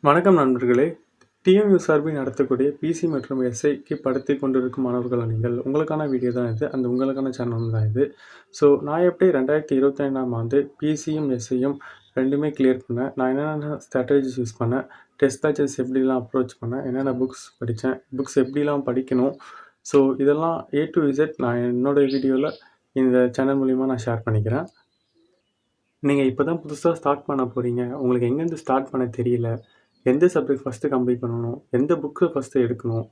வணக்கம் நண்பர்களே! டிஎன்யூ சார்பில் நடத்தக்கூடிய பிசி மற்றும் எஸ்ஐக்கு படித்துக் கொண்டிருக்கும் மாணவர்கள் நீங்கள். உங்களுக்கான வீடியோ தான் இது. உங்களுக்கான சேனல் தான் இது. ஸோ நான் எப்படி 2025ஆம் ஆண்டு பிசியும், எஸ்ஐயும் 2மே கிளியர் பண்ணேன். நான் என்னென்ன ஸ்ட்ராட்டஜிஸ் யூஸ் பண்ணேன், டெஸ்ட் பேட்சஸ் எப்படிலாம் அப்ரோச் பண்ணேன், என்னென்ன புக்ஸ் படித்தேன், புக்ஸ் எப்படிலாம் படிக்கணும். ஸோ இதெல்லாம் ஏ டூ இசட் நான் என்னோட வீடியோவில் இந்த சேனல் மூலிமா நான் ஷேர் பண்ணிக்கிறேன். நீங்கள் இப்போ தான் புதுசா ஸ்டார்ட் பண்ண போகிறீங்க. உங்களுக்கு எங்கேருந்து ஸ்டார்ட் பண்ண தெரியல. எந்த சப்ஜெக்ட் ஃபஸ்ட்டு கம்ப்ளீட் பண்ணணும், எந்த புக்கு ஃபஸ்ட்டு எடுக்கணும்,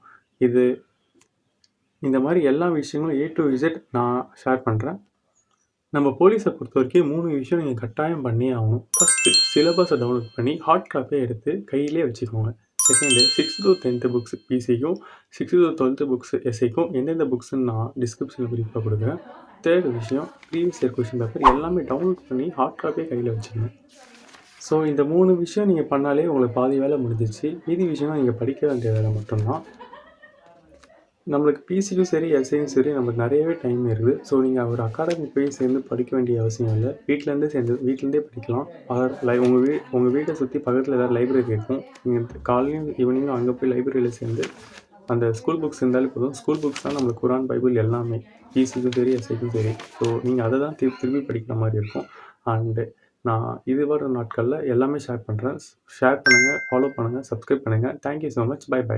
இந்த மாதிரி எல்லா விஷயங்களும் ஏ டூ இசட் நான் ஷேர் பண்ணுறேன். நம்ம போலீஸை பொறுத்தவரைக்கும் 3 விஷயம் நீங்கள் கட்டாயம் பண்ணியே ஆகணும். ஃபஸ்ட்டு சிலபஸை டவுன்லோட் பண்ணி ஹார்ட் காப்பியாக எடுத்து கையிலே வச்சுக்கோங்க. Second 6th to 10th books பிசிக்கும், 6th to 12th புக்ஸ் எஸ்ஐக்கும் எந்தெந்த புக்ஸ்ன்னு நான் டிஸ்கிரிப்ஷனில் குறிப்பாக கொடுக்குறேன். தேர்ட் விஷயம் ப்ரீவியஸ் இயர் கொஷின் பேப்பர் எல்லாமே டவுன்லோட் பண்ணி ஹார்ட் காப்பியாக கையில் வச்சுக்கணும். ஸோ இந்த 3 விஷயம் நீங்கள் பண்ணாலே உங்களுக்கு பாதி வேலை முடிஞ்சிச்சு. மீதி விஷயம்லாம் நீங்கள் படிக்க வேண்டிய வேலை மட்டும்தான். நம்மளுக்கு பிசியும் சரி, எஸ்ஐயும் சரி நம்மளுக்கு நிறையவே டைம் இருக்குது. ஸோ நீங்கள் ஒரு அகாடமி போய் சேர்ந்து படிக்க வேண்டிய அவசியம் இல்லை. வீட்டிலேருந்தே படிக்கலாம். உங்கள் வீட்டை சுற்றி பக்கத்தில் ஏதாவது லைப்ரரி இருக்கும். நீங்கள் காலையும் ஈவினிங்கும் அங்கே போய் லைப்ரரியில் சேர்ந்து அந்த ஸ்கூல் புக்ஸ் இருந்தாலே போதும். ஸ்கூல் புக்ஸ் தான் நம்மளுக்கு குரான், பைபிள் எல்லாமே. பிசிக்கும் சரி, எஸ்ஐக்கும் சரி. ஸோ நீங்கள் அதை தான் திருப்பி படிக்கிற மாதிரி இருக்கும். அண்டு நான் இது வரும் நாட்களில் எல்லாமே ஷேர் பண்ணுறேன். ஷேர் பண்ணுங்கள், ஃபாலோ பண்ணுங்கள், சப்ஸ்கிரைப் பண்ணுங்கள். Thank you so much. பை.